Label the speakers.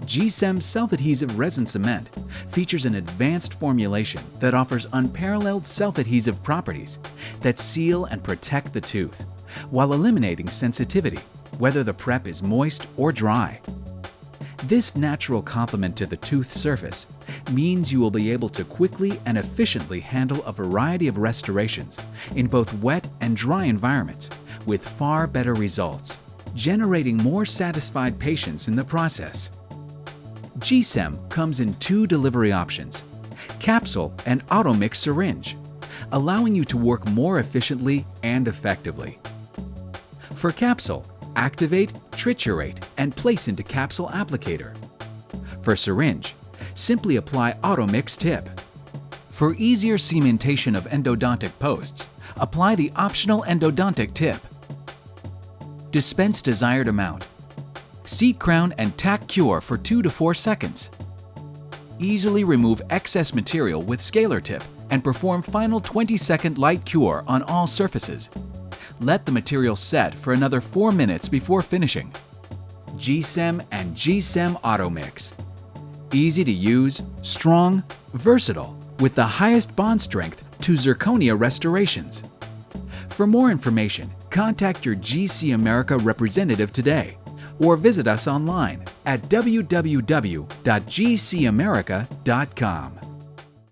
Speaker 1: G-CEM Self-Adhesive Resin Cement features an advanced formulation that offers unparalleled self-adhesive properties that seal and protect the tooth, while eliminating sensitivity, whether the prep is moist or dry. This natural complement to the tooth surface means you will be able to quickly and efficiently handle a variety of restorations in both wet and dry environments with far better results, generating more satisfied patients in the process. G-CEM comes in two delivery options, capsule and auto-mix syringe, allowing you to work more efficiently and effectively. For capsule, activate, triturate, and place into capsule applicator. For syringe, simply apply auto-mix tip. For easier cementation of endodontic posts, apply the optional endodontic tip. Dispense desired amount. Seat crown and tack cure for 2 to 4 seconds. Easily remove excess material with scaler tip and perform final 20-second light cure on all surfaces. Let the material set for another 4 minutes before finishing. G-CEM and G-CEM Auto Mix. Easy to use, strong, versatile, with the highest bond strength to zirconia restorations. For more information, contact your G-CEM America representative today or visit us online at www.gcamerica.com.